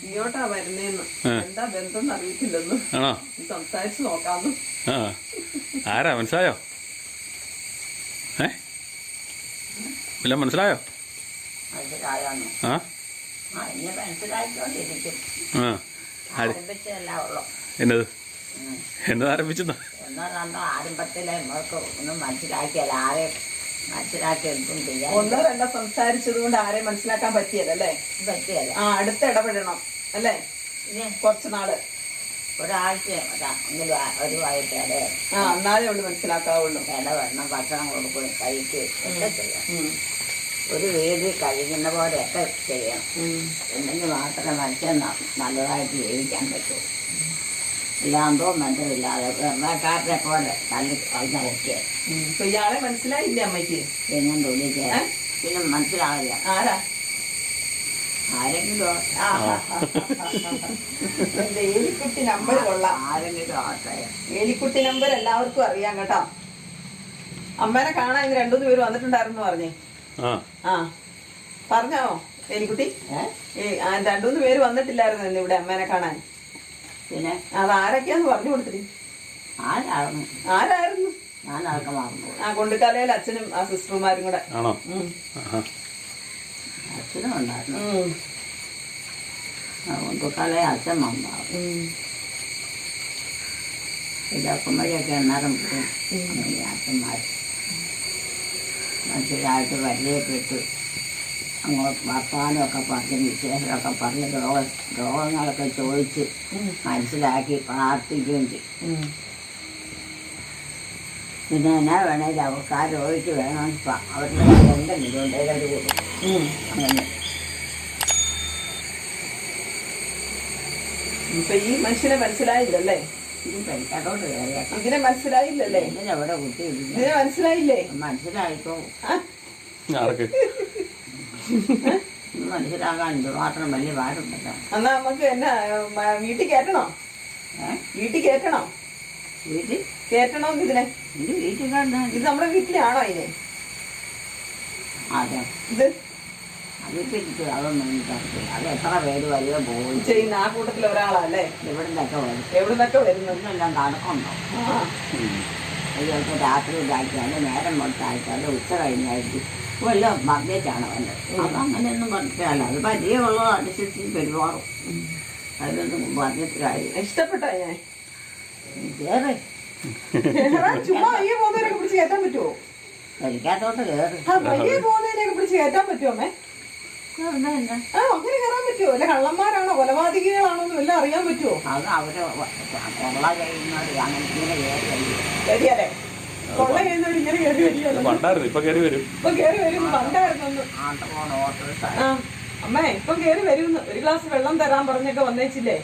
ഇങ്ങോട്ടാ വരുന്നേന്ന് എന്താ ബന്ധം അറിയത്തില്ലെന്ന് ആണോ സംസാരിച്ചു നോക്കാന്ന്. ആരാ മനസ്സിലായോ? വല്ല മനസ്സിലായോ? എന്നത് എന്നത് ആരംഭിച്ചെന്നോ? ആരംഭത്തിലെ ഒന്നും മനസ്സിലാക്കിയല്ല, ആരെ മനസ്സിലാക്കി എടുക്കും ചെയ്യാൻ. ഒന്നോ രണ്ടോ സംസാരിച്ചത് കൊണ്ട് ആരെയും മനസ്സിലാക്കാൻ പറ്റിയല്ലേ? പറ്റിയല്ല. അടുത്ത് ഇടപെടണം അല്ലേ? കുറച്ചു നാള് ഒരാഴ്ച ഒരു ആഴ്ചയുടെ എന്നാലേ ഉള്ളു മനസ്സിലാക്കാവുള്ളൂ. ഇടപെടണം, ഭക്ഷണം കൊടുക്കും, കഴിക്കും ഒക്കെ ചെയ്യണം. ഒരു വീട് കഴിക്കുന്ന പോലെയൊക്കെ ചെയ്യണം. എന്നെങ്കിൽ മാത്രമേ മനുഷ്യൻ നല്ലതായിട്ട് ജീവിക്കാൻ പറ്റൂ. ഇല്ലാന്തോ ബന്ധമില്ലാതെ വെള്ളക്കാരനെ പോലെ കളിക്കുക. ഇപ്പൊ ഇയാളെ മനസ്സിലായില്ലേ അമ്മയ്ക്ക്? എങ്ങനെ തൊഴിൽ പിന്നെ മനസ്സിലാവില്ല. ആരാ? ആരെങ്കിലും ഏലിക്കുട്ടി നമ്പർ കൊള്ളാം. ആരെങ്കിലും ആട്ടെ. ഏലിക്കുട്ടി നമ്പർ എല്ലാവർക്കും അറിയാം കേട്ടോ. അമ്മേനെ കാണാൻ ഇന്ന് 2-3 പേര് വന്നിട്ടുണ്ടായിരുന്നു പറഞ്ഞേ. പറഞ്ഞോ ഏലിക്കുട്ടി? 2-3 പേര് വന്നിട്ടില്ലായിരുന്നു ഇന്ന് ഇവിടെ അമ്മേനെ കാണാൻ. പിന്നെ അതാരൊക്കെയാന്ന് പറഞ്ഞു കൊടുത്തിട്ട്. ആരായിരുന്നു? ഞാനതൊക്കെ മറന്നു. കൊണ്ടുക്കാലയിൽ അച്ഛനും ആ സിസ്റ്റർമാരും കൂടെ. അച്ഛനും ഉണ്ടായിരുന്നു. കൊണ്ടുക്കാലെ അച്ഛൻ വന്നാവും. ഇതൊക്കെ അന്നേരം അച്ഛന്മാർ മനസ്സിലായിട്ട് പരിചയപ്പെട്ടു അങ്ങോട്ട് വർത്തമാനമൊക്കെ പറഞ്ഞ് വിശേഷമൊക്കെ പറഞ്ഞ് രോഗങ്ങളൊക്കെ ചോദിച്ച് മനസ്സിലാക്കി പ്രാർത്ഥിക്കുകയും ചെയ്യും. പിന്നെ എന്നാ വേണേലും അവർക്ക് ആ രോഗിക്ക് വേണമെങ്കിൽ അവരുടെ എന്തെങ്കിലും ഉണ്ടെങ്കിൽ അത് കൊടുക്കും. അങ്ങനെ ഇപ്പൊ ഈ മനുഷ്യനെ മനസ്സിലായില്ലല്ലേ? പെരിക്കാട്ടോട്ട് കയറിയാക്കാം. ഇതിനെ മനസ്സിലായില്ലല്ലേ? എവിടെ കുട്ടി ഇതിനെ മനസ്സിലായില്ലേ? മനസ്സിലായിപ്പോ മനസ്സിലാക്കാൻ മാത്രം വലിയ പാടുണ്ടല്ലോ. എന്നാ നമുക്ക് എന്നാ വീട്ടിൽ കയറ്റണോ? വീട്ടിൽ കയറ്റണോ? വീട്ടിൽ കയറ്റണോ ഇതിനെ? ഇത് വീട്ടിൽ ഇത് നമ്മുടെ വീട്ടിലാണോ അതിനെ? അതെ. ഇത് അതിപ്പിടിച്ചു അതൊന്നും എനിക്കറിയില്ല. അത് എത്ര പേര് വലിയ പോയി ചെയ്യുന്ന ആ കൂട്ടത്തിൽ ഒരാളല്ലേ? എവിടുന്നൊക്കെ വരും. എവിടുന്നൊക്കെ വരുന്നു? ഇന്നെല്ലാം കണക്കുണ്ടോ? ചിലപ്പോൾ രാത്രി ഇതാക്കിയാലും നേരം കൊടുത്താക്കിയാലും ഉച്ച കഴിഞ്ഞായിരിക്കും വല്ലതും പറഞ്ഞിട്ടാണ് വേണ്ടത്. അത് അങ്ങനെയൊന്നും പറഞ്ഞിട്ടല്ല. അത് പരിചയമുള്ളത് അനുസരിച്ച് പെരുമാറും. അതിനൊന്നും പറഞ്ഞിട്ട് കാര്യം. ഇഷ്ടപ്പെട്ടോ ഞാൻ? കയറി ചുമ്മാ അയ്യെ പോകുന്നവരൊക്കെ പിടിച്ച് കയറ്റാൻ പറ്റുമോ? കഴിക്കാത്തോട്ട് കയറി അയ്യെ പോകുന്നതിനൊക്കെ പിടിച്ച് കയറ്റാൻ പറ്റുമോ അമ്മേ? അങ്ങനെ കയറാൻ പറ്റുമോ? അല്ല കള്ളന്മാരാണോ കൊലപാതകികളാണോ എന്നും എല്ലാം അറിയാൻ പറ്റുമോ? അത് അവര് കൊള്ള കഴിയുന്നവർ അങ്ങനെ ഇങ്ങനെ ശരിയല്ലേ? കൊള്ള കഴിയുന്നവർ ഇങ്ങനെ കയറി വരികയല്ലോ. ഇപ്പൊ കയറി വരും. പണ്ടായിരുന്നു. അമ്മേ ഇപ്പം കയറി വരുമെന്ന്. ഒരു ഗ്ലാസ് വെള്ളം തരാൻ പറഞ്ഞൊക്കെ വന്നേച്ചില്ലേ?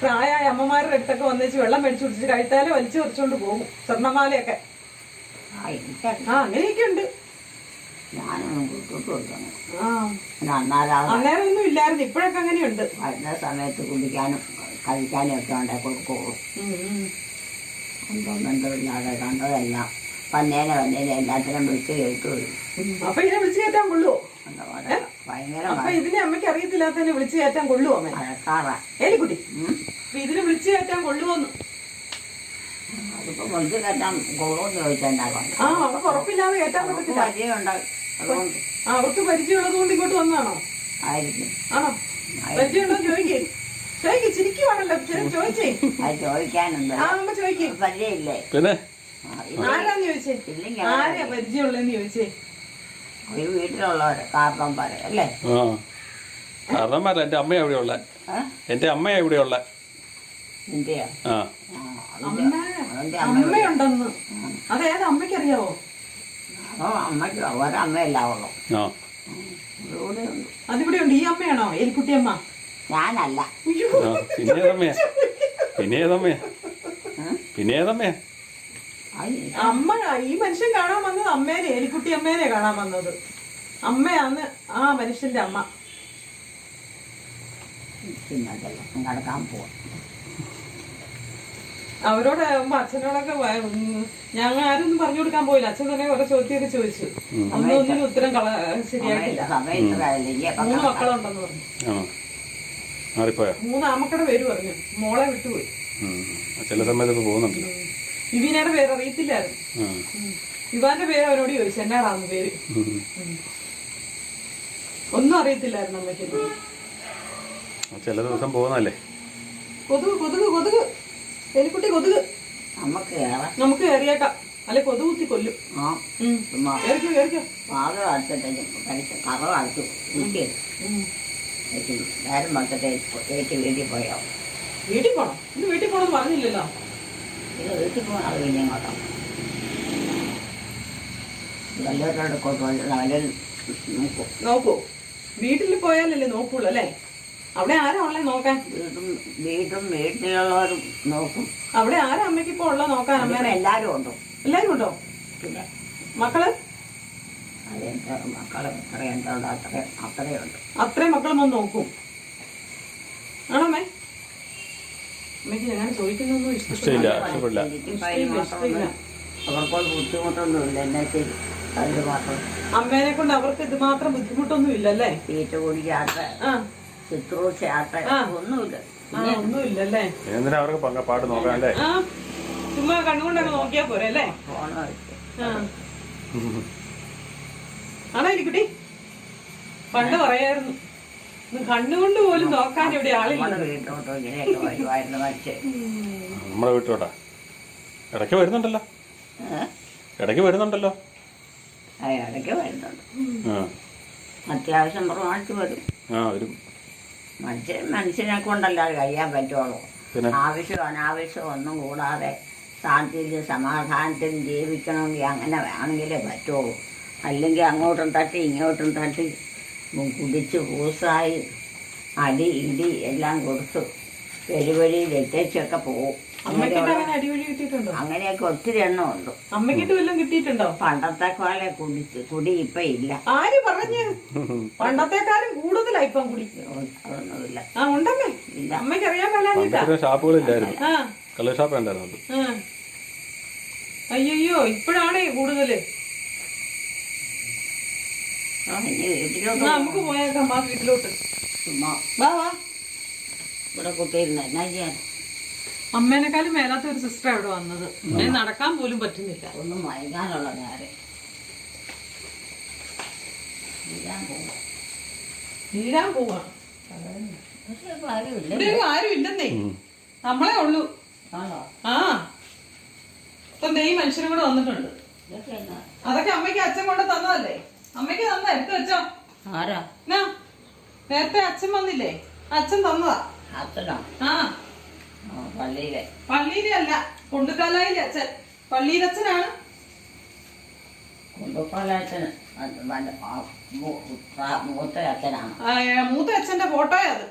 പ്രായമായ അമ്മമാരുടെ അടുത്തൊക്കെ വന്നേച്ച് വെള്ളം മേടിച്ചു കുടിച്ചിട്ട് കഴിത്താലെ വലിച്ചു പറിച്ചോണ്ട് പോകും. സ്വർണ്ണമാലയൊക്കെ അങ്ങനെയൊക്കെ ഉണ്ട്. അന്നേരം ഒന്നും ഇല്ലായിരുന്നു. ഇപ്പോഴൊക്കെ അങ്ങനെയുണ്ട്. വരുന്ന സമയത്ത് കുടിക്കാനും കഴിക്കാനും ഒക്കെ ഉണ്ടെ കൊടുക്കുള്ളൂ. ബന്ധമില്ലാതെ കണ്ടതെല്ലാം വന്നേനെ എല്ലാത്തിനും വിളിച്ച് കേൾക്കുകയും. അപ്പൊ ഇതിനെ വിളിച്ചു കയറ്റാൻ കൊള്ളുവോ? ഭയങ്കര. അപ്പൊ ഇതിനെ അമ്മയ്ക്ക് അറിയത്തില്ലാത്തതിനെ വിളിച്ചു കയറ്റാൻ കൊള്ളുവോ അമ്മ? ഏലിക്കുട്ടി അപ്പൊ ഇതിനെ വിളിച്ചു കയറ്റാൻ കൊള്ളുവോന്ന്? അതിപ്പോ വിളിച്ചു കയറ്റാൻ കൊള്ളുമെന്ന് ചോദിച്ചാൽ അവർക്ക് ഉറപ്പില്ലാതെ കയറ്റാൻ പറ്റത്തില്ല. പരിചയമുണ്ടാകും. അതുകൊണ്ട് അവർക്ക് പരിചയമുള്ളത് കൊണ്ട് ഇങ്ങോട്ട് വന്നാണോ? ആയിരിക്കും. ആണോ? പരിചയമുണ്ടോ ചോദിക്കേ? ചിരിക്കുവാണല്ലോ ചോദിച്ചേ. അത് ചോദിക്കാനുണ്ട്. അമ്മ ചോദിക്കേ. പരിചയമില്ലേ? പിന്നെ ആരാന്ന് ചോദിച്ചേ? ആരെയാ പരിചയമുള്ളതെന്ന് ചോദിച്ചേ? ഒരു വീട്ടിലുള്ളവര് കാരണവന്മാര് അല്ലേ? കാരണവന്മാരല്ല. എന്റെ അമ്മ എവിടെയുള്ള? എന്റെ അമ്മ എവിടെയുള്ള? ഇന്ത്യയോ? അമ്മയുണ്ടെന്ന്. അതേത് അമ്മയ്ക്കറിയാവോ? അമ്മയ്ക്ക് ഒരമ്മയല്ല ഉള്ളു. അതിവിടെ ഉണ്ട്. ഈ അമ്മയാണോ ഏലിക്കുട്ടി അമ്മ? ഞാനല്ല. പിന്നെ അമ്മ ഈ മനുഷ്യൻ കാണാൻ വന്നത് അമ്മേനെ, ഏലിക്കുട്ടി അമ്മേനെ കാണാൻ വന്നത്. അമ്മയാന്ന് ആ മനുഷ്യന്റെ അമ്മ. പിന്നെ കിടക്കാൻ പോവാ. അവരോട് അച്ഛനോടൊക്കെ ഞങ്ങൾ ആരൊന്നും പറഞ്ഞു കൊടുക്കാൻ പോയില്ല. അച്ഛൻ തന്നെ കുറെ ചോദ്യമൊക്കെ ചോദിച്ചു. ഒന്നിനും ഉത്തരം ശരിയായിട്ടില്ല. 3 മക്കളുണ്ടെന്ന് പറഞ്ഞു. 3 ആമക്കടെ പേര് പറഞ്ഞു. മോളെ വിട്ടുപോയി. ചില സമയത്തൊക്കെ പോകുന്നുണ്ട്. വിവീനയുടെ പേര് അറിയത്തില്ലായിരുന്നു. വിവാന്റെ പേര് അവരോട് ചോദിച്ചു, എന്നാടാന്ന് പേര്. ഒന്നും അറിയത്തില്ലായിരുന്നു അമ്മയ്ക്ക്. ചില ദിവസം പോകുന്നല്ലേ. കൊതുക് കൊതുക് കൊതുക് എലിക്കുട്ടി കൊതുക്. നമുക്ക് കയറിയേക്കാം, അല്ലെ കൊതുക് കുത്തി കൊല്ലും. കേറിക്കോ കേറിക്കോ. വീട്ടിൽ പോണം. ഇന്ന് വീട്ടിൽ പോണെന്ന് പറഞ്ഞില്ലല്ലോ. വീട്ടിൽ പോകണം. പിന്നെ കേട്ടോ നോക്കൂ. വീട്ടിൽ പോയാലല്ലേ നോക്കൂളൂ അല്ലേ? അവിടെ ആരാ ഉള്ളേ നോക്കാൻ? വീട്ടിലുള്ളവരും നോക്കും. അവിടെ ആരാ അമ്മയ്ക്ക് ഇപ്പൊ ഉള്ള നോക്കാൻ? അമ്മേനെ എല്ലാരും ഉണ്ടോ? എല്ലാരും ഉണ്ടോ? പിന്നെ മക്കള് മക്കള് അത്രയുണ്ട്. അത്രയും മക്കളും വന്ന് നോക്കും ആണോ അമ്മേ? അമ്മയ്ക്ക് ഞാൻ ചോദിക്കുന്നൊന്നും ഇഷ്ടമില്ല. അവർക്കൊരു ബുദ്ധിമുട്ടൊന്നുമില്ല. എന്നാ ശരി, അതിന് മാത്രം അമ്മേനെ കൊണ്ട് അവർക്ക് ഇത് മാത്രം ബുദ്ധിമുട്ടൊന്നും ഇല്ലല്ലേ? തീറ്റ കുടിക്കാത്ത ശുശ്രൂഷയാത്ത ഒന്നുമില്ല. ഒന്നുമില്ലല്ലേ? എന്തിനാ അവർക്ക് പാട്ട് നോക്കാൻ അല്ലേ? ചുമ്മാ കണ്ണുകൊണ്ടൊക്കെ നോക്കിയാ പോരെ അല്ലേ? ആണോ എലിക്കുട്ടി? പണ്ട് പറയായിരുന്നു കണ്ണുകൊണ്ട് പോലും നോക്കാൻ ഇവിടെ ആളില്ല. നമ്മുടെ വീട്ടിലോട്ടാ ഇടയ്ക്ക് വരുന്നുണ്ടല്ലോ. ഇടയ്ക്ക് വരുന്നുണ്ടല്ലോ. ഇടയ്ക്ക് വരുന്നുണ്ട്. അത്യാവശ്യം പ്രമാണിച്ച് വരും. മനുഷ്യനെ കൊണ്ടല്ലാതെ കഴിയാൻ പറ്റുള്ളൂ. ആവശ്യം അനാവശ്യം ഒന്നും കൂടാതെ ശാന്തിയിലും സമാധാനത്തിലും ജീവിക്കണമെങ്കിൽ അങ്ങനെ വേണമെങ്കിലേ പറ്റുള്ളൂ. അല്ലെങ്കിൽ അങ്ങോട്ടും തട്ടി ഇങ്ങോട്ടും തട്ടി കുടിച്ച് കൂസായി അടി ഇടി എല്ലാം കൊടുത്ത് പെരുവഴിയിൽ എത്തിച്ചൊക്കെ പോകും. അങ്ങനെയൊക്കെ ഒത്തിരി എണ്ണം ഉണ്ട്. അമ്മക്കിട്ട് വല്ലതും കിട്ടിയിട്ടുണ്ടോ? പണ്ടത്തെ പോലെ കുടി ഇപ്പൊ ഇല്ല. ആര് പറഞ്ഞു? പണ്ടത്തെക്കാളും കൂടുതലായി ഇപ്പം കുടി. അതൊന്നുമില്ല. ഉണ്ടല്ലേ? ഇല്ല. അമ്മയ്ക്ക് അറിയാൻ പറ്റില്ല. ഷാപ്പുകളില്ലായിരുന്നു. അയ്യോ ഇപ്പോഴാണേ കൂടുതല്. നമുക്ക് പോയേക്കാം വീട്ടിലോട്ട്. ഇവിടെ കുട്ടിയിരുന്ന എന്നാ ചെയ്യാൻ? അമ്മേനെക്കാളും മേലാത്ത ഒരു സിസ്റ്റർ അവിടെ വന്നത്. നടക്കാൻ പോലും പറ്റുന്നില്ല. ഒന്നും മയങ്ങാനുള്ള നേരം വീഴാൻ പോവാ. ആരും ഇല്ലെന്നേ, നമ്മളെ ഉള്ളൂ. ഇപ്പൊ ഈ മനുഷ്യനും കൂടെ വന്നിട്ടുണ്ട്. അതൊക്കെ അമ്മയ്ക്ക് അച്ഛൻ കൊണ്ട് തന്നതല്ലേ? അമ്മയ്ക്ക് തന്ന എടുത്തു വെച്ചോ. ആരാ? നേരത്തെ അച്ഛൻ വന്നില്ലേ? അച്ഛൻ തന്നതാ. അച്ഛനോ? പള്ളിയിലെ അല്ല, കൊണ്ടുകാലായിലെ അച്ഛൻ. പള്ളിയിലച്ഛനാണ്. മൂത്ത അച്ഛനാണ്. മൂത്ത അച്ഛന്റെ ഫോട്ടോയാ അത്.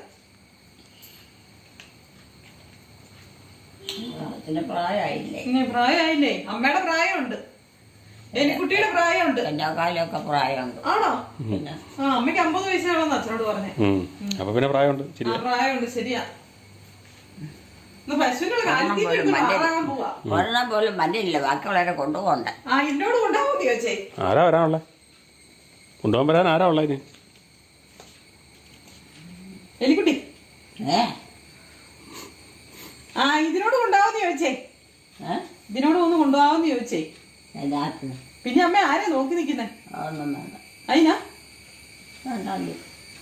പ്രായമായില്ലേ? അമ്മയുടെ പ്രായമുണ്ട്, എലിക്കുട്ടിയുടെ പ്രായമുണ്ട്, എന്നെക്കാലൊക്കെ പ്രായമുണ്ട്. ആണോ? പിന്നെ അമ്മയ്ക്ക് 50 വയസ്സാണെന്ന് അച്ഛനോട് പറഞ്ഞേ. അപ്പൊ പിന്നെ പ്രായമുണ്ട്. പ്രായമുണ്ട്, ശരിയാ. ഒരെണ്ണം പോലും മഞ്ഞില്ല, ബാക്കിയുള്ളവരെ കൊണ്ടുപോകണ്ട. എന്നോട് കൊണ്ടുപോകും ചോദിച്ചേ. ആരാ വരാനുള്ള? കൊണ്ടുപോകാൻ വരാൻ ആരാ ഉള്ള? എലിക്കുട്ടി ഇതിനോട് കൊണ്ടുപോകാന്ന് ചോദിച്ചേ. ഇതിനോട് ഒന്ന് കൊണ്ടുപോകാന്ന് ചോദിച്ചേ. പിന്നെ അമ്മ ആരാ നോക്കി നിക്കുന്നേ? അതിനാ?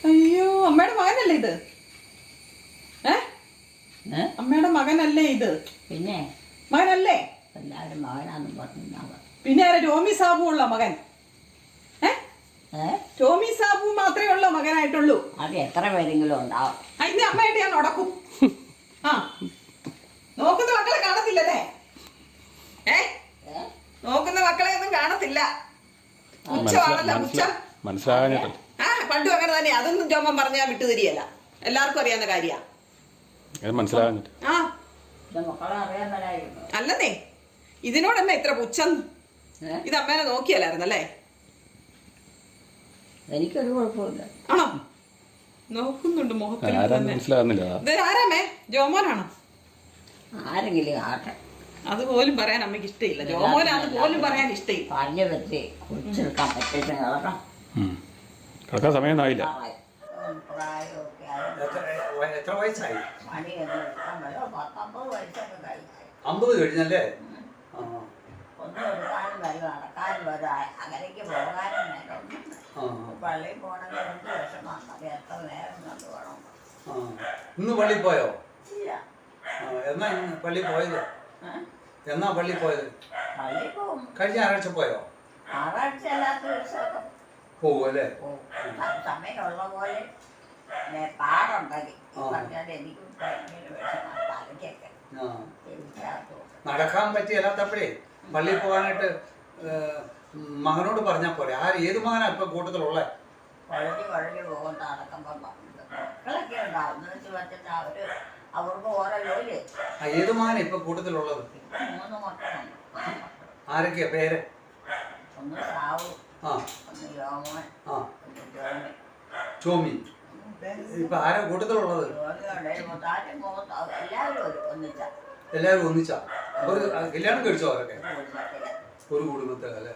അയ്യോ, അമ്മയുടെ മകനല്ലേ ഇത്? അമ്മയുടെ മകനല്ലേ ഇത്? പിന്നെ മകനല്ലേ? എല്ലാവരും മകനാന്ന് പറഞ്ഞു. പിന്നെ ആരാ? ടോമി സാബു ഉള്ള മകൻ? ടോമി സാബു മാത്രമേ ഉള്ള മകനായിട്ടുള്ളൂ. അത് എത്ര പേരെങ്കിലും ഉണ്ടാവും. അതിന്റെ അമ്മയായിട്ട് ഞാൻ ഉടക്കും. നോക്കുന്ന മക്കളെ കാണത്തില്ലല്ലേ? നോക്കുന്ന മക്കളെ ഒന്നും കാണത്തില്ല. ഉച്ചമാണല്ലോ, ഉച്ചം. പണ്ടും അങ്ങനെ തന്നെ. അതൊന്നും ജോമൻ പറഞ്ഞാൽ വിട്ടുതിരിയല്ല. എല്ലാവർക്കും അറിയാവുന്ന കാര്യ. അല്ലെന്നേ, ഇതിനോടെന്നെ ഇത്ര പുച്ഛം? ഇത് അമ്മേനെ നോക്കിയല്ലായിരുന്നല്ലേ? എനിക്കൊരു കുഴപ്പമില്ല. ആണോ? നോക്കുന്നുണ്ട് മുഖത്തിൽ. ആരാമേ? ജോമോനാണോ? ആരെങ്കിലും ആട്ടെ അതുപോലും പറയാൻ അമ്മയ്ക്ക് ഇഷ്ടമില്ല. ജോമോനാന്ന് പോലും പറയാൻ ഇഷ്ടമില്ല. പറഞ്ഞു വെച്ച് കുടിച്ചെടുക്കാൻ പറ്റിയിട്ട് കിടക്കാം. കിടക്കാൻ സമയമൊന്നും ആയില്ല. പ്രായമൊക്കെ ആയി എത്ര വയസ്സായി? പണിയൊന്നും എടുക്കാൻ പറ്റില്ല. 19 വയസ്സൊക്കെ കഴിഞ്ഞു. 50 കഴിഞ്ഞല്ലേ? ഒന്നും എടുക്കാനും വരും നടക്കാനും വരും അങ്ങനെയൊക്കെ പോകാനും നേരമൊന്നും പള്ളിയിൽ പോകണമെങ്കിൽ എന്ത് വിഷമാണ്. അത് എത്ര നേരം കണ്ടു വേണം. ഇന്ന് പള്ളി പോയോ? ഇല്ല. എന്നാ ഇന്ന് പള്ളി പോയത്? എന്നാ പള്ളി പോയത്? പള്ളിയിൽ പോകും. കഴിഞ്ഞ ഞായറാഴ്ച പോയോ? ഞായറാഴ്ച അല്ലാത്ത ദിവസമൊക്കെ പോകും അല്ലേ? പോകും. സമയമുള്ള പോലെ പാടുണ്ടെങ്കിൽ പറഞ്ഞാൽ എനിക്കും ഭയങ്കര വിഷമാണ്. തലയ്ക്കൊക്കെ നടക്കാൻ പറ്റിയല്ലാത്തപ്പോഴേ പള്ളിയിൽ പോകാനായിട്ട് മകനോട് പറഞ്ഞാൽ പോരെ. ഏത് മകനാ ഇപ്പൊ കൂട്ടത്തിലുള്ള? കുഴഞ്ഞു പോകുന്ന നടക്കുമ്പോൾ മക്കളൊക്കെ ഉണ്ടാവും. എന്ന് വെച്ച് വെച്ചിട്ട് അവർക്ക് ഓരോ ജോലി. ഏത് മകനാ ഇപ്പൊ കൂട്ടത്തിലുള്ളത്? 3 മക്കളുണ്ട്. ആരൊക്കെയാ പേര്? ഒന്ന് സാവു, ഒന്ന് യോമോൻ, ഒന്ന് ജോമി. ചോമി. ഇപ്പൊ ആരാ കൂട്ടത്തിലുള്ളത്? എല്ലാവരും ഒന്നിച്ചാ? ഒരു കല്യാണം കഴിച്ചോ അവരൊക്കെ? ഒരു കുടുംബത്തിൽ അല്ലേ?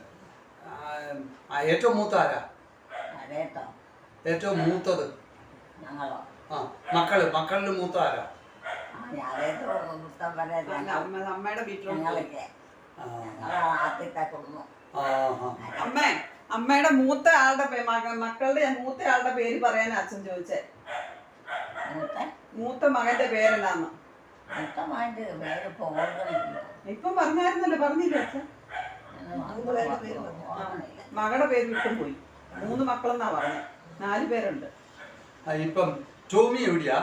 ഏറ്റവും മൂത്ത ആരാ? ഏറ്റവും മൂത്തത്? മക്കളിൽ മൂത്ത ആരാ? അമ്മയുടെ വീട്ടിലോട്ട് അമ്മയുടെ മൂത്ത ആളുടെ മക്കളുടെ മൂത്ത ആളുടെ പേര് പറയാനാ അച്ഛൻ ചോദിച്ചേ. മൂത്ത മകന്റെ പേരെന്താന്ന്? ഇപ്പൊ പറഞ്ഞായിരുന്നല്ലോ. പറഞ്ഞില്ലേ അച്ഛൻ? മകളുടെ പേര് വിട്ടും പോയി. 3 മക്കളെന്നാ പറഞ്ഞത്. 4 പേരുണ്ട്. ഇപ്പം ചോമി എവിടെയാ?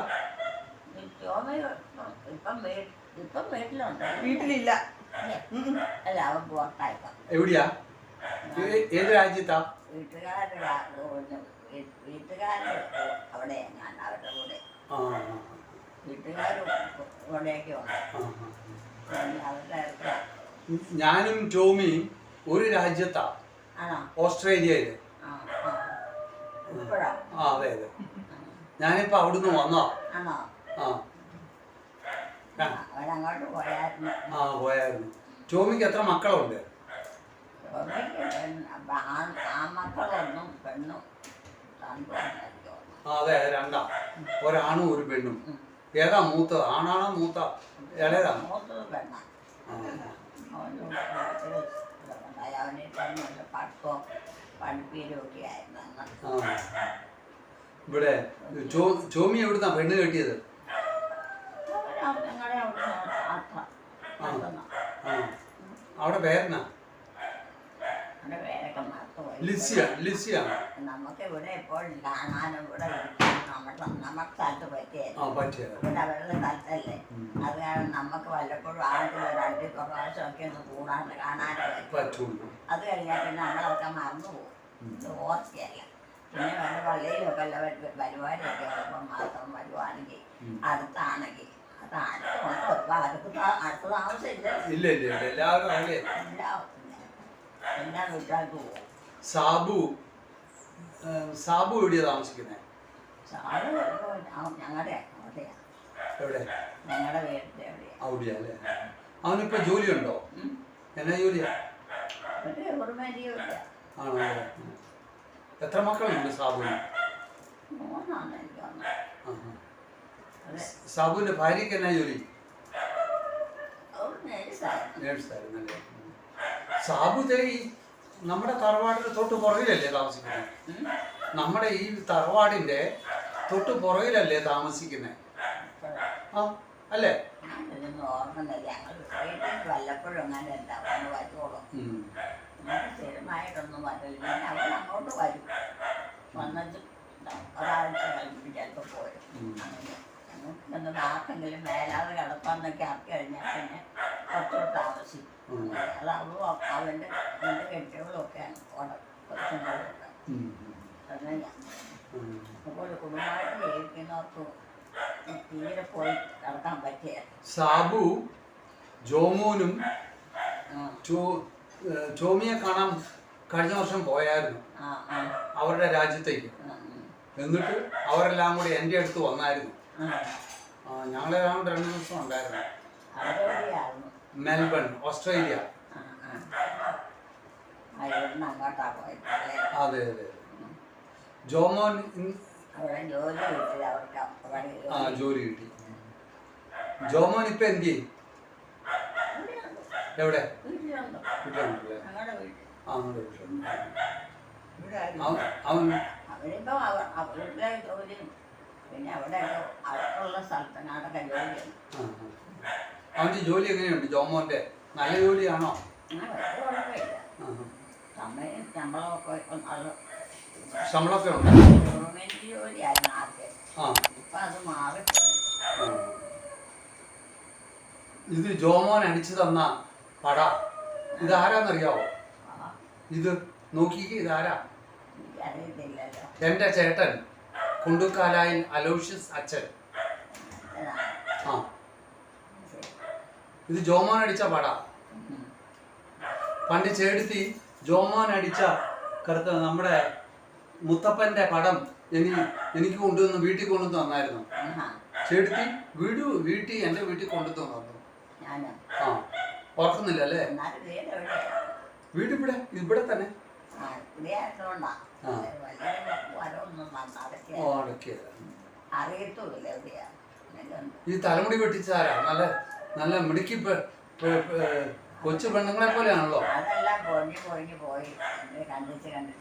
വീട്ടിലില്ല. എവിടെയാ? ഏത് രാജ്യത്താ? വീട്ടുകാര് അവിടെ അവരുടെ കൂടെ വീട്ടുകാരും ഇവിടെയൊക്കെ അവരുടെ. ഞാനും ചോമിയും ഒരു രാജ്യത്താ. ഓസ്ട്രേലിയയില്. അതെ അതെ. ഞാനിപ്പോ അവിടുന്ന് വന്നോ? അവരങ്ങോട്ട് പോയായിരുന്നു. പോയായിരുന്നു. ചോമിക്ക് എത്ര മക്കളുണ്ട്? ആൺമക്കളൊന്നും പെണ്ണും. അതെ, 2 ഒരാണും ഒരു പെണ്ണും. ഏതാ മൂത്തത്? ആണാണോ മൂത്ത? ഇളയതാണ്? മൂത്തത് പെണ്ണ. അവനെ തന്നെ പഠിപ്പോ പഠിപ്പീരും ഒക്കെ ആയിരുന്നു. ഇവിടെ ചോമി എവിടുന്നാ പെണ്ണ് കെട്ടിയത്? ഞങ്ങളെ അവിടെ പേരെന്നാ? അവിടെ പേരൊക്കെ മറത്തുപോയി. ലിസിയ. നമുക്ക് ഇവിടെ എപ്പോഴും കാണാനും ഇവിടെ നമുക്ക് സ്ഥലത്ത് പറ്റിയായിരുന്നു. ഇവിടെ അവരുടെ സ്ഥലത്തല്ലേ. അത് കാരണം നമുക്ക് വല്ലപ്പോഴും ആദ്യം 2 പ്രാവശ്യമൊക്കെ ഒന്ന് കൂടാണ്ട് കാണാനും പറ്റും. അത് കഴിഞ്ഞാൽ പിന്നെ നമ്മളൊക്കെ മറന്നുപോകും. ഇത് ഓർത്തിയല്ല. പിന്നെ വല്ല പള്ളിയിലൊക്കെ ഉള്ള പരിപാടിയൊക്കെ ഉള്ളപ്പോൾ മാത്രം വരുവാണെങ്കിൽ അടുത്താണെങ്കിൽ അത് അടുത്ത് താമസമില്ല. എല്ലാ വീട്ടുകാർക്ക് പോകും. സാബു എവിടെയാ താമസിക്കുന്നേ? ഞങ്ങളുടെ എവിടെ? ഞങ്ങളുടെ വീട്ടിൽ എവിടെയാ? അവിടെയാ അല്ലേ? അവനിപ്പോ ജോലിയുണ്ടോ? എന്നാ ജോലിയാ? ആണോ? എത്ര മക്കളുണ്ട് സാബുവിന്? 3 എനിക്ക് തോന്നുന്നു. സാബുവിന്റെ ഭാര്യക്ക് എന്നാ ജോലി? നേഴ്സായിരുന്നല്ലേ. സാബു ഈ നമ്മുടെ തറവാടിന്റെ തൊട്ട് പുറകിലല്ലേ താമസിക്കുന്നത്? നമ്മുടെ ഈ തറവാടിന്റെ തൊട്ട് പുറകിലല്ലേ താമസിക്കുന്നത്? അല്ലേ? ഓർമ്മയില്ല. ഞങ്ങൾ വല്ലപ്പോഴും അങ്ങനെ ഉണ്ടാവും വരുവോളൂ. സ്ഥിരമായിട്ടൊന്നും വരില്ല. അവൻ അങ്ങോട്ട് വരും. വന്നിട്ട് ഒരാഴ്ച കഴിഞ്ഞിട്ട് ചിലപ്പോൾ പോരും. അങ്ങനെ ആർക്കെങ്കിലും മേലാതെ കിടപ്പാന്നൊക്കെ ആക്കി കഴിഞ്ഞാൽ പിന്നെ കുറച്ചുകൂടെ താമസിക്കും. അത് അവൻ്റെ കെട്ടുകളൊക്കെയാണ് കൊച്ചുങ്ങളൊക്കെ. അപ്പോൾ കുടുംബമായിട്ട് ജീവിക്കുന്നവർക്ക് തീരെ പോയി കിടക്കാൻ പറ്റിയ. സാബു ജോമോനും ചോമിയെ കാണാൻ കഴിഞ്ഞ വർഷം പോയായിരുന്നു അവരുടെ രാജ്യത്തേക്ക്. എന്നിട്ട് അവരെല്ലാം കൂടി എൻ്റെ അടുത്ത് വന്നായിരുന്നു. ഞങ്ങളെല്ലാം 2 ദിവസം ഉണ്ടായിരുന്നു. അവിടെയായിരുന്നു. Melbourne, Australia. ഇവിടുന്ന് അങ്ങോട്ടാ പോയത്. അതെ അതെ. ജോമോൻ അവിടെ ജോലി കിട്ടില്ല അവർക്ക്. ആ ജോലി കിട്ടി. ജോമോൻ ഇപ്പൊ എന്ത് ചെയ്യും? എവിടെ? വീട്ടിലുണ്ട്. വീട്ടിലുണ്ടല്ലേ? ഞങ്ങളുടെ വീട്ടിൽ. ആ നമ്മുടെ വീട്ടിലുണ്ട്. അവനിപ്പം അവരുടെ ജോലിയും പിന്നെ അവിടെ അടുത്തുള്ള സ്ഥലത്തിനാടൊക്കെ ജോലിയുണ്ട്. അവന്റെ ജോലി എങ്ങനെയുണ്ട് ജോമോന്റെ? നല്ല ജോലിയാണോ? കുഴപ്പമില്ല. സമയം ശമ്പളമൊക്കെ അത് ശമ്പളമൊക്കെ ഉണ്ട്. ഗവൺമെന്റ് ജോലിയായിരുന്നു ആദ്യം. ഇപ്പൊ അത് മാറിപ്പോയി. ഇത് ജോമോൻ അടിച്ചു തന്ന പട ഇതാരാന്നറിയാവോ? ഇത് നോക്കിക്ക്, ഇതാരാ? എനിക്കറിയത്തില്ലല്ലോ. എന്റെ ചേട്ടൻ കുണ്ടുക്കാലായിൽ അലോഷ്യസ് അച്ഛൻ. ആ ഇത് ജോമോൻ അടിച്ച പട. പണ്ട് ചേടുത്തി ജോമോൻ അടിച്ച കറുത്ത നമ്മുടെ മുത്തപ്പന്റെ പടം എനിക്ക് കൊണ്ടുവന്ന് വീട്ടിൽ കൊണ്ടുവന്ന് തന്നായിരുന്നു. ചേടുത്തി വീട്ടിൽ എന്റെ വീട്ടിൽ കൊണ്ടുവന്ന് തന്നു. ആ ഓർക്കുന്നില്ല അല്ലേ? വീട് ഇവിടെ തന്നെ. അറിയത്തുമില്ല എവിടെയാ. ഈ തലമുടി വെട്ടിച്ചാരാ? നല്ല നല്ല മിടുക്കി കൊച്ചു പെണ്ണുങ്ങളെ പോലെയാണല്ലോ. അതെല്ലാം പൊഴിഞ്ഞു പോയി കണ്ടിച്ച് കളഞ്ഞു.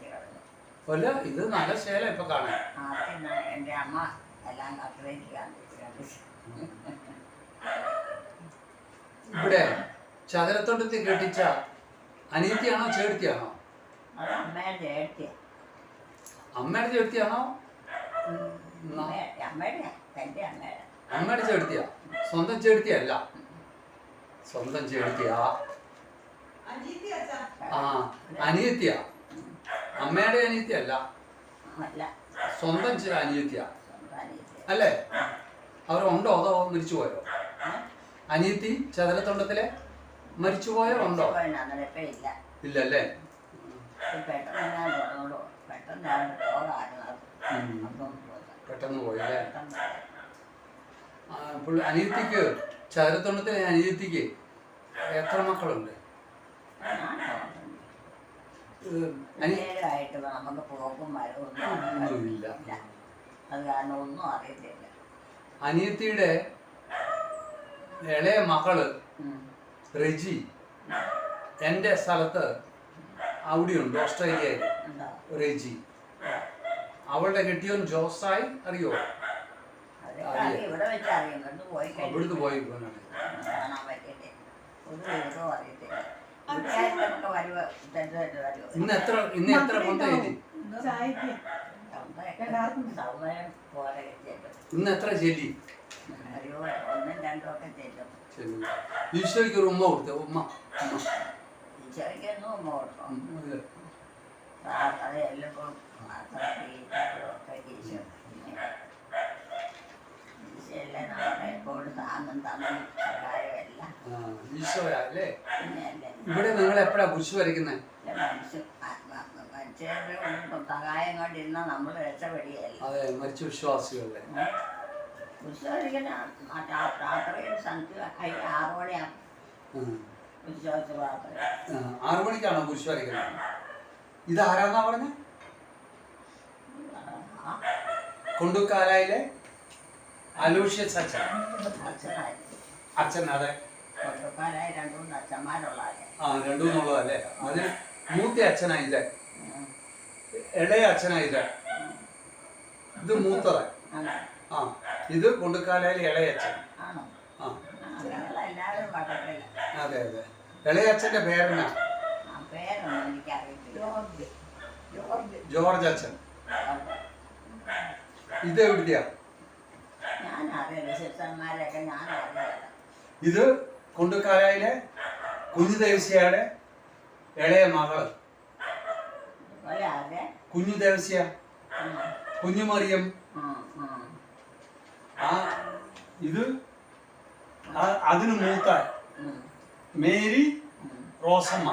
അല്ല ഇത് നല്ല ശേല ഇപ്പൊ കാണാൻ. എന്റെ അമ്മ എല്ലാം കട്ടിലേക്ക് കണ്ടിച്ച്. ഇവിടെ ചതുരത്തോട്ടത്തിൽ കെട്ടിച്ച അനിയത്തിയാണോ ചേർത്തിയാണോ? അത് അമ്മയുടെ ചേർത്തിയ. അമ്മയുടെ ചേർത്തിയാണോ? അമ്മയുടെ ചേർത്തിയാ? സ്വന്തം ചേർത്തിയല്ല, സ്വന്തം ചേർത്തിയാ. ആ അനിയത്തിയാ. അമ്മയുടെ അനിയത്തിയല്ല, സ്വന്തം അനിയത്തിയാ അല്ലേ? അവരുണ്ടോ അതോ മരിച്ചു പോയോ? അനിയത്തി ചതുരത്തൊണ്ടത്തിലെ മരിച്ചുപോയോ? ഉണ്ടോ? ഇല്ലല്ലേ? പെട്ടെന്ന് പോയല്ലേ? അനിയത്തിക്ക് ചതുരത്തൊണ്ടത്തിലെ അനിയത്തിക്ക് എത്ര മക്കളുണ്ട്? ആയിട്ട് നമുക്ക് പോക്കും ഒന്നുമില്ല. അത് കാരണം ഒന്നും അറിയത്തില്ല. അനിയത്തിയുടെ ഇളയ മകള് റെജി എൻ്റെ സ്ഥലത്ത് അവിടെയുണ്ട്, ഓസ്ട്രേലിയയിൽ. റെജി അവളുടെ കെട്ടിയോൻ ജോസായി അറിയോ? ഇവിടുന്ന് പോയി ഇന്ന് എത്ര കൊണ്ട എഴുതി? ഇന്ന് എത്ര ചെല്ലി? ഈശോയ്ക്ക് ഒരു ഉമ്മ കൊടുത്തേ? ഉമ്മ ഈശോയാ അല്ലേ? ഇവിടെ നിങ്ങൾ എപ്പോഴാ കുരിശ് വരയ്ക്കുന്നത്? സഹായം കൊണ്ടിരുന്ന നമ്മൾ രക്ഷപ്പെടുകയല്ല. അതെ, മരിച്ച വിശ്വാസികളെ രാത്രിയിൽ സന്ധ്യ 6 മണിയാണ് വിശ്വാസ പ്രാർത്ഥന. 6 മണിക്കാണോ കുരിശ് വരയ്ക്കുന്നത്? ഇതാരാന്നാ പറഞ്ഞ? കുണ്ടുക്കാലായിലെ അലൂഷ്യസ് അച്ഛൻ. അച്ഛൻ അതെ. കുണ്ടുക്കാലായി 2-3 അച്ഛന്മാരുള്ളതല്ലേ? ആ 2-3 അത് മൂത്ത അച്ഛനായില്ലേ? ഇളയ അച്ഛനായില്ലേ? ഇത് മൂത്തത്. ആ ഇത് കുണ്ടുക്കാലായിലെ ഇളയ അച്ഛൻ. അതെ അതെ. ഇളയ അച്ഛന്റെ പേരെന്നാ? ജോർജ് അച്ഛൻ. ഇത് എവിടെയാ? ഇത് കുണ്ടുക്കാലായിലെ കുഞ്ഞു ദേവസ്യയുടെ ഇളയ മകള്. കുഞ്ഞു ദേവസ്യ, കുഞ്ഞു മറിയം. ഇത് അതിന് മൂത്ത മേരി റോസമ്മ.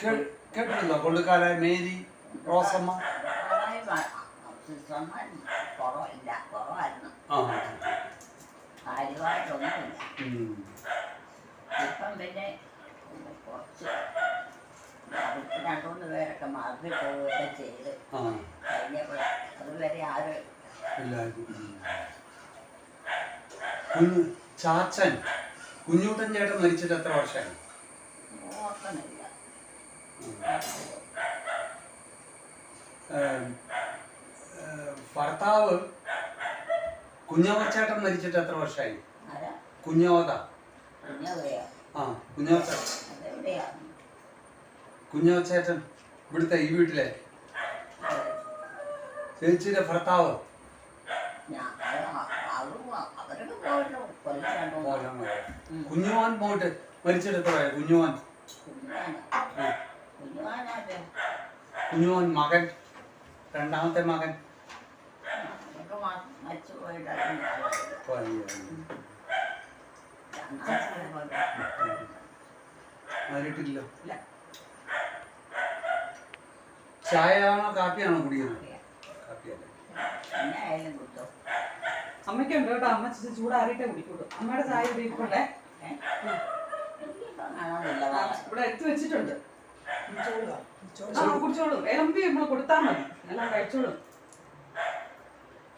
കേട്ടിട്ടുണ്ടോ? കൊണ്ടുകാലായ മേരി റോസമ്മ. കാര്യമായിട്ടൊന്നുമില്ല. ഉം. ഇപ്പം പിന്നെ കുറച്ച് അവർക്ക് 2-3 പേരൊക്കെ മാറി പോവുകയൊക്കെ ചെയ്ത് ആ കഴിഞ്ഞപ്പോൾ അതുവരെ ആരും എല്ലാവരും ചാച്ചൻ കുഞ്ഞൂട്ടൻ ചേട്ടൻ മരിച്ചിട്ട് എത്ര വർഷമായി? ഓർക്കുന്നില്ല. ഭർത്താവ് കുഞ്ഞവച്ചേട്ടൻ മരിച്ചിട്ട് എത്ര വർഷമായി? ആരാ? കുഞ്ഞവത. കുഞ്ഞവരെയോ? ആ കുഞ്ഞവച്ച അതെവിടെയാ? കുഞ്ഞവച്ചേട്ടൻ ഇവിടുത്തെ ഈ വീട്ടിലെ ചേച്ചിയുടെ ഭർത്താവ്. അവരൊക്കെ പോയിട്ട് കൊല്ലം 2-3. കുഞ്ഞുവാൻ പോയിട്ട് മരിച്ചിട്ട് എത്രയായി? കുഞ്ഞുവാൻ കുഞ്ഞുവാനാട്ടെ കുഞ്ഞുവാൻ മകൻ, രണ്ടാമത്തെ മകൻ മരിച്ചു പോയിട്ടാണ്. മാറിയിട്ടില്ല. ചായയാണോ കാപ്പിയാണോ കുടിക്കുന്നത്? കാപ്പിയല്ലേ. പിന്നെ ആയാലും കുത്തോ. അമ്മയ്ക്കുണ്ട് കേട്ടോ. അമ്മ ചൂടാറിയിട്ടേ കുടിക്കുള്ളൂ. അമ്മയുടെ ചായ ഉപയോഗിക്കട്ടെ. ഇവിടെ എടുത്തു വെച്ചിട്ടുണ്ട്. കുടിച്ചോളൂ. വിളമ്പി നമ്മൾ കൊടുത്താൽ മതി. എല്ലാം കഴിച്ചോളൂ.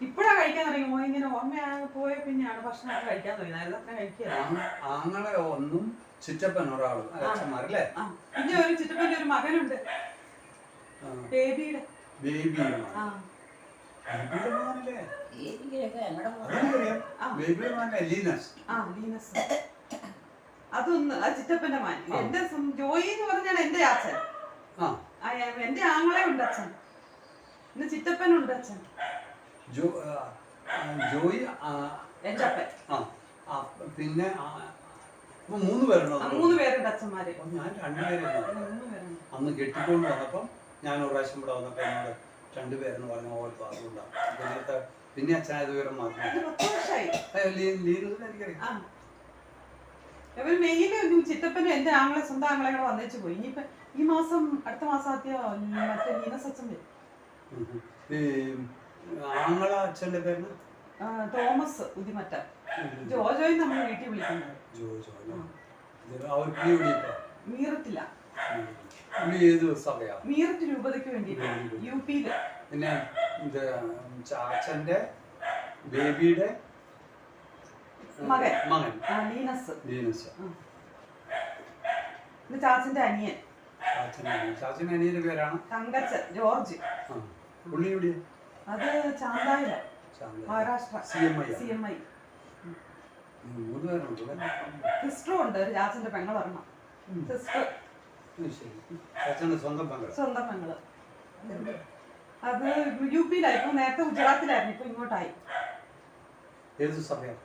ഇപ്പഴാ കഴിക്കാൻ തുടങ്ങി. ഇങ്ങനെ ഓർമ്മ പോയ പിന്നെയാണ് ഭക്ഷണം കഴിക്കാൻ തുടങ്ങി. അത്ര കഴിക്കുക. ആങ്ങളെ ഒന്നും ചിറ്റപ്പൻ ഒരാളും അച്ഛന്മാരല്ലേ? പിന്നെ ഒരു ചിറ്റപ്പന്റെ ഒരു മകനുണ്ട്, ബേബിയുടെ. ലീനസ്. അതൊന്ന് ആ ചിറ്റപ്പന്റെ മാൻ. എന്റെ ജോയി എന്ന് പറഞ്ഞാണ് എന്റെ അച്ഛൻ. എന്റെ ആങ്ങളെ ഉണ്ട് അച്ഛൻ. പിന്നെ ചിറ്റപ്പനുണ്ട് അച്ഛൻ. ജോയി എന്റെ അപ്പൻ. പിന്നെ 3 പേരുണ്ടോ? 3 പേരുണ്ട് അച്ഛന്മാര്. ഞാൻ 2 പേരായിരുന്നു അന്ന് കെട്ടിക്കൊണ്ട് വന്നപ്പം. ഞാൻ ഒരു പ്രാവശ്യം ഇവിടെ വന്നപ്പോ എന്നോട് 2 പേരെന്ന് പറഞ്ഞ ഓർത്ത്. അതുകൊണ്ടാണ് പിന്നെ അച്ഛനായത് വിവരം മാത്രം. എനിക്കറിയാം. മെയില് ചിറ്റപ്പനും എന്റെ ആങ്ങളെ സ്വന്തം ആങ്ങളെ കൂടെ വന്നേച്ചു പോയി. ഇനിയിപ്പോ ഈ മാസം അടുത്ത മാസം ആദ്യം മറ്റേ ലീനസ് അച്ഛൻ വരും. ആങ്ങള അച്ഛന്റെ പേര് തോമസ് ഉദിമറ്റ. ജോജോയി നമ്മൾ വീട്ടിൽ വിളിക്കുന്നത്. മീററ്റില്ല. മീററ്റ് രൂപതയ്ക്ക് വേണ്ടി UP-ല്. പിന്നെ ചാച്ചന്റെ ബേബിയുടെ മകൻ മകൻ ലീനസ്. ചാച്ചന്റെ അനിയൻ. ചാച്ചന്റെ അനിയന്റെ പേരാണ് തങ്കച്ചൻ ജോർജ്. അത് ചാന്തായില, മഹാരാഷ്ട്ര. CMI. സിസ്റ്ററും ഉണ്ട്. ഒരു ചാച്ചന്റെ പെങ്ങളൊരെണ്ണം. സിസ്റ്റർ സ്വന്തം പെങ്ങള്. അത് UP-ലായി. ഇപ്പൊ നേരത്തെ ഗുജറാത്തിലായിരുന്നു, ഇപ്പൊ ഇങ്ങോട്ടായി. ഏത് സമയം?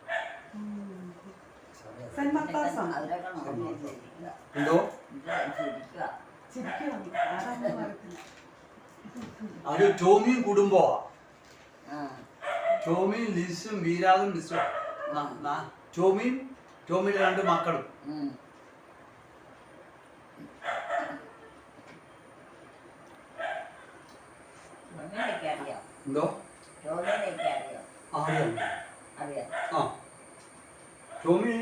സെന്റ് മത്താസ് ആണ്. എന്തോ അത് ടോമിയും കുടുംബമാ. ടോമിയും ലിസും വീരാഗും ലിസും. ടോമിയുടെ 2 മക്കളും. എന്തോ ടോമി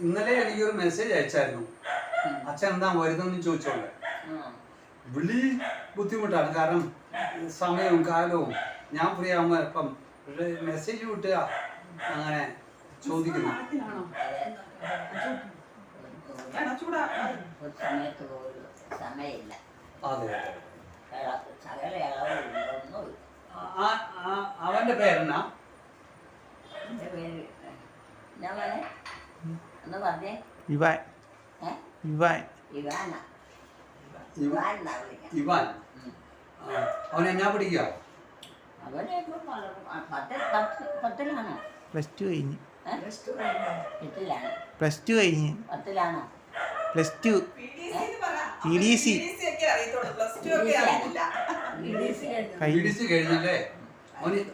ഇന്നലെ എനിക്കൊരു മെസ്സേജ് അയച്ചായിരുന്നു. അച്ഛൻ എന്താ വരുന്നെന്ന് ചോദിച്ചോണ്ട്. വിളി ബുദ്ധിമുട്ടാണ്, കാരണം സമയവും കാലവും. ഞാൻ ഫ്രീ ആകുമ്പോ ഇപ്പം മെസ്സേജ് വിട്ടുക അങ്ങനെ ചോദിക്കുന്നു. അതെ. അവന്റെ പേരെന്നാ? ഇവാൻ. അവൻ എന്നാ പഠിക്കുക? പ്ലസ് ടു കഴിഞ്ഞ്. PDC കഴിഞ്ഞല്ലേ?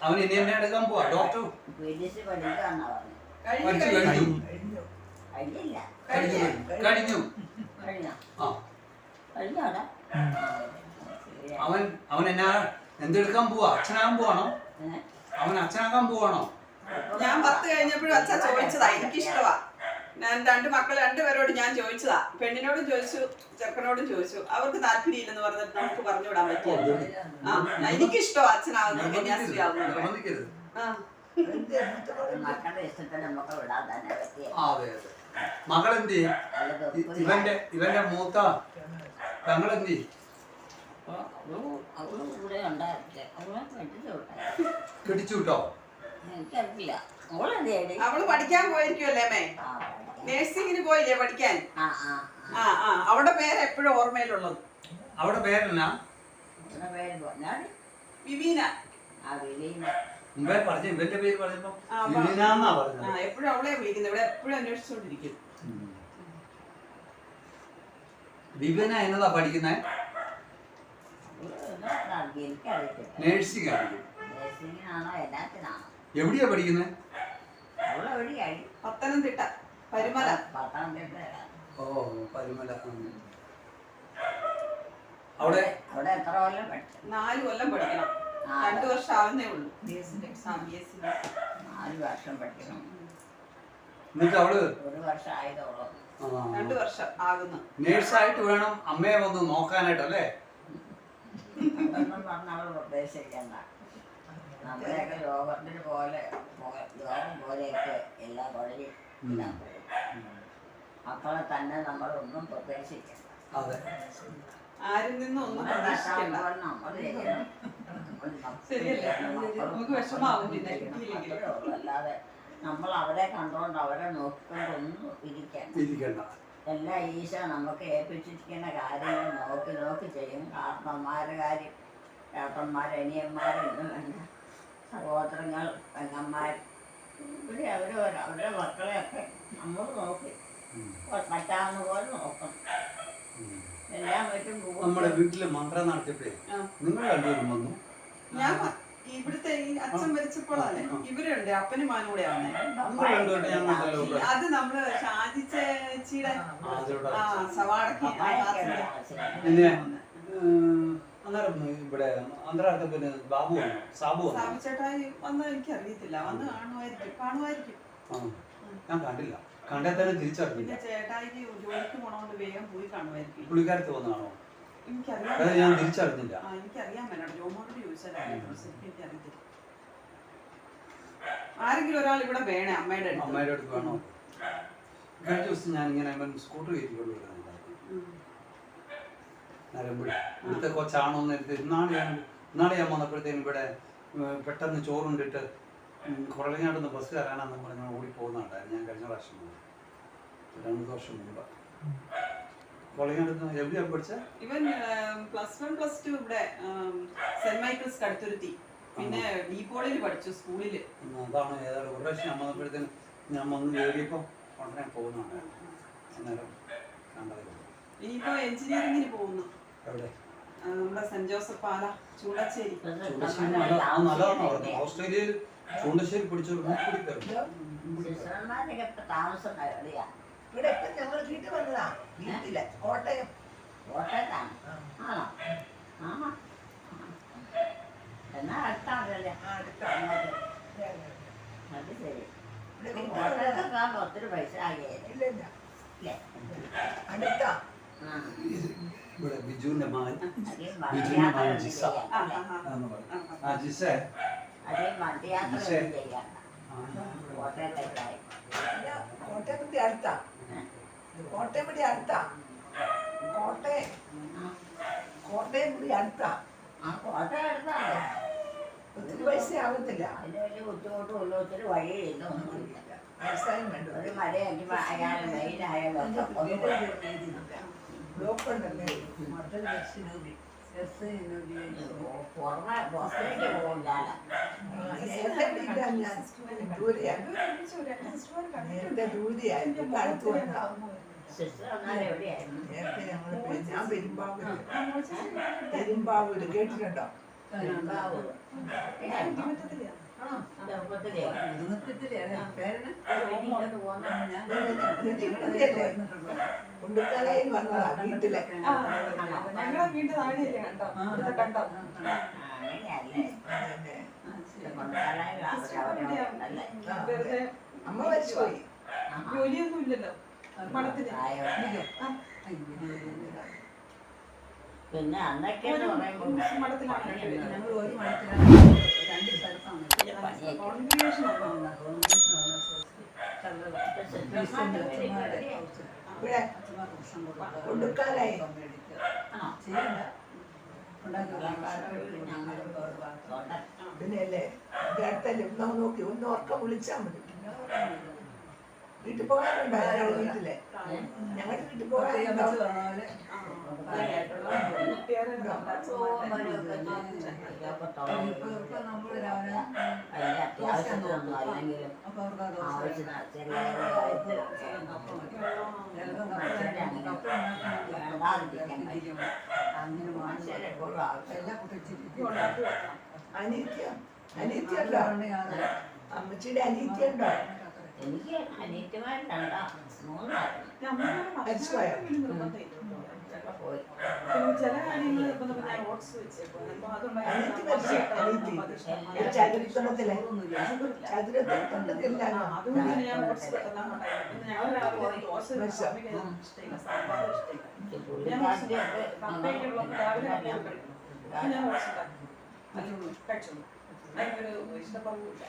അവൻ ഇനി എന്നെ എടുക്കാൻ പോവാ. ഡോക്ടർ അവൻ എന്നാ എന്തെടുക്കാൻ പോവാ? അച്ഛനാകാൻ പോവാണോ? അവൻ അച്ഛനാകാൻ പോവാണോ? ഞാൻ 10 കഴിഞ്ഞപ്പോഴും അച്ഛൻ ചോദിച്ചതാ, എനിക്കിഷ്ടവാ. ഞാൻ 2 മക്കൾ 2 പേരോട് ഞാൻ ചോദിച്ചതാ, പെണ്ണിനോടും ചോദിച്ചു ചെറുക്കനോടും ചോദിച്ചു. അവർക്ക് താല്പര്യം ഇല്ലെന്ന് പറഞ്ഞിട്ട് നമുക്ക് പറഞ്ഞുവിടാൻ പറ്റില്ല. എനിക്കിഷ്ടവാ അച്ഛനാവുന്നത് കന്യാസ്ത്രീ ആവുന്നത്. മക്കളുടെ ഇഷ്ടത്തിന് നമുക്ക് വിടാൻ തന്നെ പറ്റിയ മകളെന്തി ഇവന്റെ മൂത്ത പെങ്ങളെന്തി അവള് കൂടെ ഉണ്ടായിരുന്നില്ല. അവളെ കെട്ടിച്ചു വിട്ടേ. കെട്ടിച്ചു വിട്ടോ? എനിക്കറിയില്ല. അവളെന്തേടി? അവള് പഠിക്കാൻ പോയിരിക്കുമല്ലേ അമ്മേ? നേഴ്സിംഗിന് പോയില്ലേ പഠിക്കാൻ? അവിടെ പേര് എപ്പോഴും ഓർമ്മയിലുള്ളത്. അവിടെ പേരെന്നാ? പേര് പറഞ്ഞാൽ വിവീന. മുമ്പേ പറഞ്ഞു ഇവന്റെ പേര് പറഞ്ഞപ്പോ വിവീനാന്നാ പറഞ്ഞത്. എപ്പോഴും അവളെ വിളിക്കുന്നത്. ഇവിടെ എപ്പോഴും അന്വേഷിച്ചോണ്ടിരിക്കും. വിവീന എന്നതാ പഠിക്കുന്നേ? നേഴ്സിംഗ് നേഴ്സിംഗിനാണോ എല്ലാത്തിനാണോ? എവിടെയാ പഠിക്കുന്നേ? അവളെവിടെയായി? പത്തനംതിട്ട പരുമല. പത്തനംതിട്ട. ഓ പരുമല. അവിടെ അവിടെ എത്ര കൊല്ലം പഠിച്ചു? 4 കൊല്ലം പഠിക്കണം. 2 വർഷം ആവുന്നേ ഉള്ളൂ. 4 വർഷം പഠിക്കണം. എന്നിട്ട് അവള് 1 വർഷം ആയതോളൂ. 2 വർഷം ആകുന്നു. നേഴ്സായിട്ട് വേണം അമ്മയെ വന്ന് നോക്കാനായിട്ടല്ലേ? അതൊന്നും പറഞ്ഞ അവൾ ഉദ്ദേശിക്കണ്ട. നമ്മുടെയൊക്കെ രോഗത്തിന് പോലെ രോഗം പോലെയൊക്കെ എല്ലാ വഴിയും മക്കളെ തന്നെ നമ്മളൊന്നും പ്രതീക്ഷിക്കണ്ട. ആരിൽ നിന്നും ഒന്നും പ്രതീക്ഷിക്കണ്ട. ശരിയല്ലേ? നമുക്ക് വിഷമാവും പിന്നെ കിട്ടിയില്ലെങ്കിൽ. അല്ലാതെ നമ്മൾ അവരെ കണ്ടുകൊണ്ട് അവരെ നോക്കിക്കൊണ്ട് ഒന്നും ഇരിക്കണ്ട. എല്ലാ ഈശോ നമുക്ക് ഏൽപ്പിച്ചിരിക്കുന്ന കാര്യങ്ങൾ നോക്കി നോക്കി ചെയ്യും. കാരണന്മാരുടെ കാര്യം, ഏട്ടന്മാർ, അനിയന്മാരെന്നും വേണ്ട, സഹോദരങ്ങൾ, പെങ്ങന്മാർ, ഇവിടെ അവരുടെ മക്കളെയൊക്കെ നമ്മൾ നോക്കി പറ്റാവുന്ന പോലെ നോക്കണം. എല്ലാം പറ്റും. നമ്മുടെ വീട്ടില് മന്ത്രം നടത്തിയപ്പോഴേ നിങ്ങൾ രണ്ടുപേരും വന്നു. ഞാൻ ഇവിടുത്തെ ഈ അച്ഛൻ മരിച്ചപ്പോഴാണ് ഇവരുണ്ട്, അപ്പനും മാനും കൂടെ ആണ്. അത് നമ്മള് ഷാജി ചേച്ചിയുടെ സവാടക്ക് അന്നേരം ഇവിടെ അന്തരാർത്ഥ പിന്നെ ബാബു സാബു ചേട്ടായി വന്ന എനിക്കറിയത്തില്ല. വന്ന് കാണുമായിരിക്കും. ഞാൻ കണ്ടില്ല. കണ്ടാൽ തന്നെ തിരിച്ചറിഞ്ഞില്ല. ചേട്ടായിക്ക് ജോലിക്ക് പോണോണ്ട് വേഗം പോയി കാണുമായിരിക്കും. പുള്ളിക്കാരത്ത് വന്നതാണോ? എനിക്കറിയാം. ഞാൻ തിരിച്ചറിഞ്ഞില്ല. എനിക്കറിയാൻ വേണം. ജോമോനോട് ചോദിച്ചാലും എനിക്കറിയത്തില്ല. ആരെങ്കിലും ഒരാൾ ഇവിടെ വേണേ അമ്മയുടെ അടുത്ത് വേണോ? കഴിഞ്ഞ ദിവസം ഞാൻ ഇങ്ങനെ സ്കൂട്ടർ കയറ്റിക്കൊണ്ട് വരുന്നുണ്ടായിരുന്നു. ഇവിടുത്തെ കൊച്ചാണോ എന്ന് എടുത്ത് ഇന്നാണ് ഞാൻ വന്നപ്പോഴത്തേനും ഇവിടെ പെട്ടെന്ന് ചോറുണ്ടിട്ട് കുറലങ്ങാടുന്ന് ബസ് കയറാനാന്ന് പറഞ്ഞ് ഓടി പോകുന്നുണ്ടായിരുന്നു. ഞാൻ കഴിഞ്ഞ പ്രാവശ്യം 2 വർഷം മുമ്പ് കൊളങ്ങാടുന്ന് എവിടെയാ പഠിച്ച? ഇവൻ +1 +2 ഇവിടെ സെന്റ് മൈക്കിൾസ് കടുത്തുരുത്തി. പിന്നെ ഡീപോളിൽ പഠിച്ചു സ്കൂളില്. അതാണ് ഏതായാലും ഒരു പ്രാവശ്യം ഞാൻ വന്നപ്പോഴത്തേനും ഞാൻ വന്ന് കയറിയപ്പോ ഉടനെ പോകുന്നുണ്ടായിരുന്നു. അന്നേരം കണ്ടത്. ഇനിയിപ്പോ എഞ്ചിനീയറിംഗിന് പോകുന്നു. എവിടെ? നമ്മുടെ സെന്റ് ജോസഫ് പാല ചൂടശ്ശേരി. നല്ലതാണോ? ഓസ്ട്രേലിയയിൽ ചൂണ്ടശ്ശേരി പിടിച്ചൊരു താമസം ഇവിടെ ഇപ്പം ഞങ്ങൾ വീട്ടിൽ വന്നതാ. വീട്ടില് കോട്ടയം. കോട്ടയത്താണ്. ആണോ? എന്നാ അടുത്താണല്ലേ? അത് ശരി. കോട്ടയത്തൊക്കെ ഒത്തിരി പൈസ ആകിയില്ല. അടുത്താ. ഇവിടെ ബിജുവിന്റെ മകൻ ജിസ. അതേ വണ്ടിയാത്ര ചെയ്യാം. കോട്ടയത്തേക്കായി. കോട്ടയം ഇവിടെ അടുത്താ. കോട്ടയം ഇവിടെ അടുത്താ. കോട്ടയം ഇവിടെ അടുത്താ. കോട്ടയം അടുത്താണ്. ഒത്തിരി പൈസ ആകത്തില്ല. അതിന് വലിയ ബുദ്ധിമുട്ടുമില്ല. ഒത്തിരി വഴിയില്ല. ഒന്നുമില്ല. വ്യവസായം വേണ്ട. ഒരു മഴയെങ്കിൽ ആയാലും വെയിലായാലും ബ്ലോക്ക് ഉണ്ടല്ലേ? പുറമെ പുറത്തേക്ക് പോകില്ല. നേരത്തെ ദൂരെയായിരുന്നു. അടുത്ത് വന്നാ സിസ്റ്റർ എന്നാൽ എവിടെയായിരുന്നു? നേരത്തെ ഞാൻ പെരുമ്പാവൂര് കേട്ടിട്ടുണ്ടോ? കുണ്ടുത്തലയിൽ വന്നതാ വീട്ടിലെ. ഞങ്ങളെ വീണ്ടും താഴെയല്ലേ കണ്ടോ? കണ്ടോ? അങ്ങനെയല്ലേ? കൊണ്ടുവരാനായി അവരവിടെ ഉണ്ടല്ലേ. വെറുതെ അമ്മ മരിച്ചുപോയി. ജോലിയൊന്നും ഇല്ലല്ലോ മഠത്തിന്. പിന്നെ അന്നൊക്കെ പറയുമ്പോൾ മഠത്തിലാണ് ഞങ്ങൾ ഒരു മണിക്കൂർ 2 സ്ഥലത്താണ് കോൺഗ്രിഗേഷൻ ഇവിടെ കൊടുക്കാനായി ചെയ്യണ്ട പിന്നെയല്ലേ അടുത്തല്ലേ ഒന്ന് നോക്കി ഒന്ന് ഉറക്കം വിളിച്ചാൽ മതി. വീട്ടിൽ പോകാനുണ്ടോ ഞങ്ങളുടെ വീട്ടിലെ? ഞങ്ങളുടെ വീട്ടിൽ പോകാനുണ്ടോ? നമ്മൾ രാവിലെ വലിയ അത്യാവശ്യമൊന്നും അല്ലെങ്കിലും അപ്പൊ അവർക്ക് ആ ദോശ ആവശ്യത്തിന് ചെറിയ വേണ്ടാതിരിക്കാൻ കഴിയും. അങ്ങനെ മനുഷ്യരെ എപ്പോഴും ആവശ്യം എല്ലാ കുട്ടിയും അനിയത്തിയുണ്ടോ? അമ്മച്ചിയുടെ അനിയത്തിയുണ്ടോ? എനിക്ക് അനിയത്തിമാർ 3 മരിച്ചുപോയോ? പോയി. ചില കാര്യങ്ങൾ ഞാൻ ഓട്സ് വെച്ചേക്കും അനിയത്തി മരിച്ചു. അനിയത്തി ചതുരത്തുണ്ടത്തിലെ ചതുരത്തുണ്ടത്തിലാണ്. അതുകൊണ്ട് ഞാൻ ഓട്സ് പെട്ടെന്ന് ഞങ്ങൾ രാവിലെ ദോശ ഇഷ്ടമില്ല, സാമ്പാർ ഇഷ്ടമില്ല. പുള്ളിക്കാരിയൊക്കെ രാവിലെ ഞാൻ ഓട്സ് ഉണ്ടാക്കും കഴിച്ചോളൂ. എനിക്കൊരു ഇഷ്ടപ്പെടുന്നില്ല.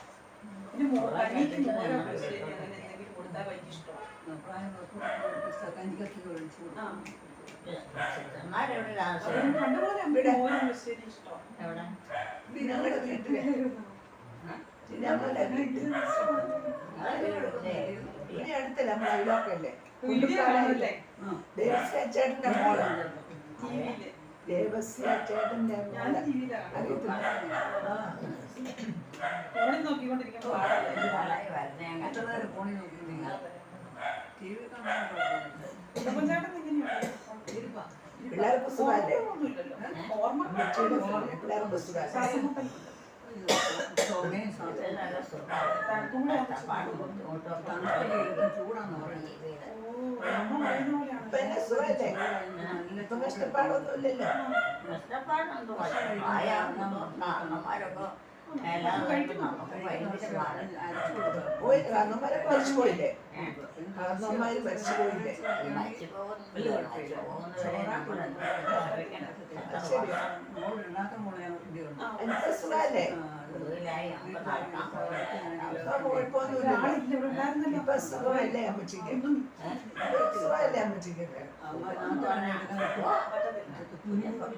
പിന്നെ കഞ്ഞിക്ക് മോരോ അങ്ങനെ എന്തെങ്കിലും കൊടുത്താൽ വലിയ ഇഷ്ടമാണ്. കഞ്ഞിക്കത്തി ഒഴിച്ചു സിസ്റ്റർമാരെവിടെ അതുകൊണ്ട് പണ്ടുപോലെ അമ്മയുടെ മോരും ശരി ഇഷ്ടമാണ്. എവിടെ ഞങ്ങളുടെ വീട്ടില് ഞങ്ങളുടെ വീട്ടിൽ ഇവിടെ അടുത്തല്ല നമ്മളെ അയലോക്കല്ലേ? വീഡിയോ കാണുമല്ലേ ദേവസ്യ ചേട്ടന്റെ മോള്. ടിവിയില്? ദേവസ്യ ചേട്ടന്റെ ഞാൻ മോള്. ടിവിയിലാണ് അറിയത്തില്ല. ഫോണിൽ നോക്കിക്കൊണ്ടിരിക്കുമ്പോൾ പാടല്ലേ. ആളായി വരുന്നേ എത്ര നേരം ഫോണിൽ നോക്കിയില്ലെങ്കിൽ ടി വി കാണാൻ ഉമ്മൻചാട്ടൻ എങ്ങനെയാണ്? പിള്ളേർക്ക് സുഖമല്ലേ? ഓർമ്മയൊന്നുമില്ലല്ലോ. ഓർമ്മ പിള്ളേർക്ക് സുഖമല്ലേ? ശ്വാസമുട്ടൽ ചുമയും നല്ല സുഖമാണ്. കഷ്ടപ്പാടും ബുദ്ധിമുട്ടും ചൂടാന്ന് പറയുന്നത് അമ്മ പറയുന്ന പോലെയാണ്. ഇപ്പൊ എന്നെ സുഖമല്ലേ? ഇപ്പൊ കഷ്ടപ്പാടൊന്നും ഇല്ലല്ലോ. കഷ്ടപ്പാടുണ്ട്. പക്ഷേ പ്രായമാകുമ്പോൾ എല്ലാവർക്കും നമുക്ക് ഭയങ്കര പാട്. പോയി കാരണവന്മാരൊക്കെ മരിച്ചു പോയില്ലേ? കാരണവന്മാര് മരിച്ചു പോയില്ലേ? മരിച്ചു പോകുന്നവരെ മോളുണ്ടാക്കാൻ മോളെ എനിക്ക് സുഖമല്ലേ? കൂടുതലായി നമുക്ക് നടക്കാൻ ഇപ്പൊ കുഴപ്പമൊന്നുമില്ലല്ലോ. ആളില്ല, ഇവിടെ ഉണ്ടായിരുന്നല്ലോ. ഇപ്പൊ സുഖമല്ലേ അമ്മച്ചിക്ക്? ഇപ്പൊ സുഖമല്ലേ അമ്മച്ചിക്കൊക്കെ?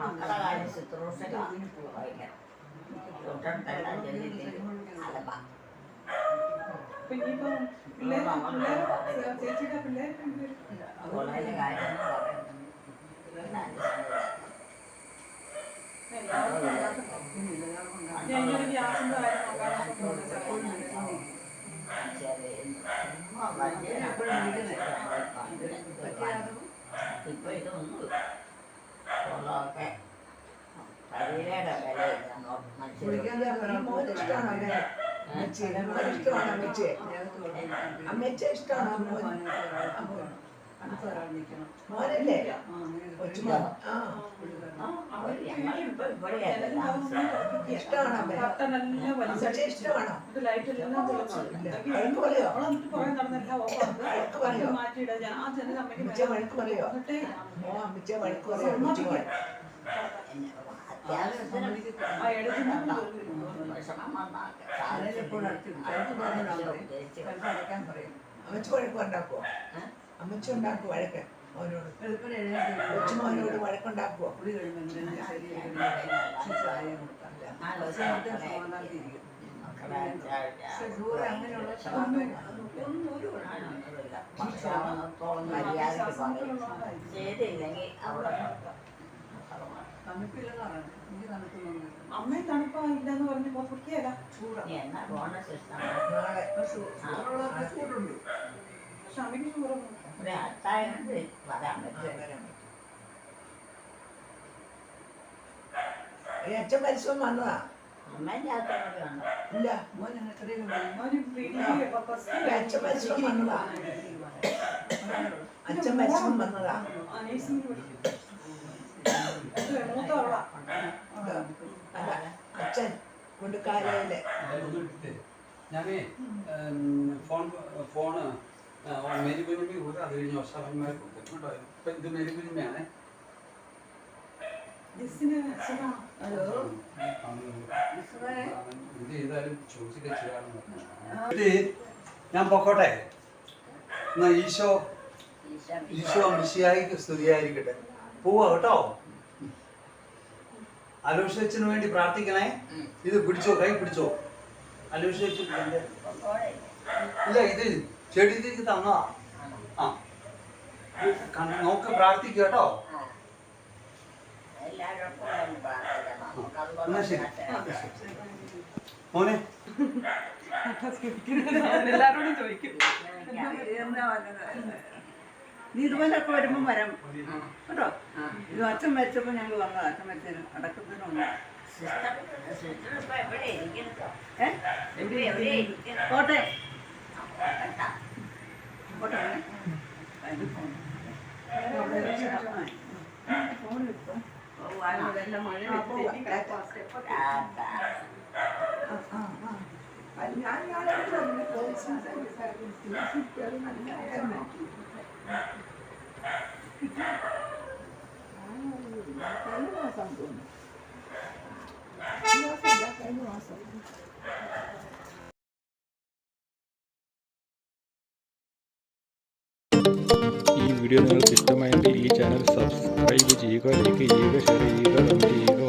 മക്കളുടെ കാര്യം ശുശ്രൂഷ വഹിക്കണം. തൊട്ടടുത്തെല്ലാം ചെല്ലില്ലേ അലമ്പ. അപ്പൊ ഇനിയിപ്പം ചേച്ചിയുടെ പിള്ളേര് രണ്ടുപേരും കോളേജിലെ കാര്യം എന്ന് പറയുന്നത് ഞാനൊരു ഗ്യാസിന്റെ കാര്യം നോക്കാനൊക്കെ ഇപ്പൊ ഇതൊന്നും ഉള്ളതൊക്കെ ശരീരയുടെ വിലയില്ല മനുഷ്യർ. മോന് ഇഷ്ടമാണോ അവരെ? അമ്മച്ചിയെ മോന് ഇഷ്ടമാണോ അമ്മച്ചിയെ? അമ്മച്ചിയെ ഇഷ്ടമാണോ മോന്? അടുത്തൊരാൾ നിൽക്കണം മോനല്ലേ? കൊച്ചുമോൻ. ആ ഇഷ്ടമാണോ അമ്മ? കട്ടനെല്ലാം അമ്മച്ചിയെ ഇഷ്ടമാണോ? ലൈറ്റെല്ലാം വഴക്ക് പറയോ? കുറെ നടന്നെല്ലാം വഴക്ക് പറയോ? മാറ്റിയിടാ. ഞാൻ ആ ചെറിയ അമ്മച്ചിയെ വഴക്ക് പറയോ? എന്നിട്ട് ഓ അമ്മച്ചിയെ വഴക്ക് പറയോ? കൊച്ചുമോൻ അത്യാവശ്യത്തിന് ആ എടുത്ത് വിഷമം വന്നാക്കെ എപ്പോഴും അടയ്ക്കാൻ പറയും അമ്മച്ചി വഴക്ക് ഉണ്ടാക്കുവോ? അമ്മച്ചി ഉണ്ടാക്കുവോ വഴക്ക് അവനോട്? വെളുപ്പിനെ കൊച്ചുമോനോട് വഴക്കുണ്ടാക്കുവോ? കുളി കഴിയുമ്പോൾ ചായ കൊടുക്കാം സമാധാനത്തിരിക്കും പക്ഷെ ദൂരെ അങ്ങനെയുള്ള ഭക്ഷണത്തോളം മര്യാദയ്ക്ക് പറയും. ചെയ്തില്ലെങ്കിൽ അവിടെ തണുപ്പില്ലെന്നാണ് എനിക്ക് തണുപ്പൊന്നും അമ്മയെ തണുപ്പായില്ലെന്ന് പറഞ്ഞ് പൊക്കിയല്ല ചൂടാണ് എന്നാ ബോണസ് ഇഷ്ടമാണ്. നാളെ ചൂടുണ്ട് പക്ഷെ അമ്മയ്ക്ക് ചൂടൊന്നും ഒരു അത്താഴം വരാൻ പറ്റും. ഈ അച്ഛൻ മരിച്ചവൻ വന്നതാ? അമ്മേൻ്റെ അത്രയൊക്കെ ഉണ്ടോ? ഇല്ല. മോൻ എത്രയും അവന് ഈ അച്ഛൻ മരിച്ചവൻ വന്നതാ? അച്ഛൻ മരിച്ചവൻ വന്നതാ? നേഴ്സിംഗ് പഠിക്കും മൂത്തവളാ അല്ല അച്ഛൻ കൊണ്ട് കാലയിലെ ഒന്ന് ഇട്ടിട്ടേ ഞാനേ ഫോണ് മേരി കുഞ്ഞമ്മ കൂടെ അത് കഴിഞ്ഞ് വർഷമാർ കൊടുത്തു കേട്ടോ. ഇപ്പൊ ഇത് മേരി കുഞ്ഞമ്മയാണേ. ഇത് ചെയ്താലും ചോദിച്ചിട്ട് ചെയ്യാമെന്ന് ഞാൻ പൊക്കോട്ടെ. എന്നാ ഈശോ മിശിഹായിക്ക് സ്തുതിയായിരിക്കട്ടെ. പോവാ കേട്ടോ. അലോഷത്തിന് വേണ്ടി പ്രാർത്ഥിക്കണേ. ഇത് പിടിച്ചോ, കൈ പിടിച്ചോ. അലോഷിച്ച് ഇല്ല, ഇത് ചെടിക്ക് തന്നതാ. ആ നോക്ക് പ്രാർത്ഥിക്കുക കേട്ടോ. എന്നാ ശരി മോനെ. എല്ലാരോടും ചോദിക്കും. നീ ഇതുപോലൊക്കെ വരുമ്പോ വരാം കേട്ടോ. ഇത് അച്ഛൻ മരിച്ചപ്പോ ഞങ്ങൾ വന്നത്, അച്ഛൻ മരിച്ചതിന് അടക്കത്തിന് വന്നു. കോട്ടയം കോട്ടയം ഞാൻ നാളെ കഴിഞ്ഞ മാസം ഈ വീഡിയോ നിങ്ങൾക്ക് ഇഷ്ടമായെങ്കിൽ ഈ ചാനൽ സബ്സ്ക്രൈബ് ചെയ്യുക, ലൈക്ക് ചെയ്യുക, ഷെയർ ചെയ്യുക, കമൻറ്റ് ചെയ്യുക.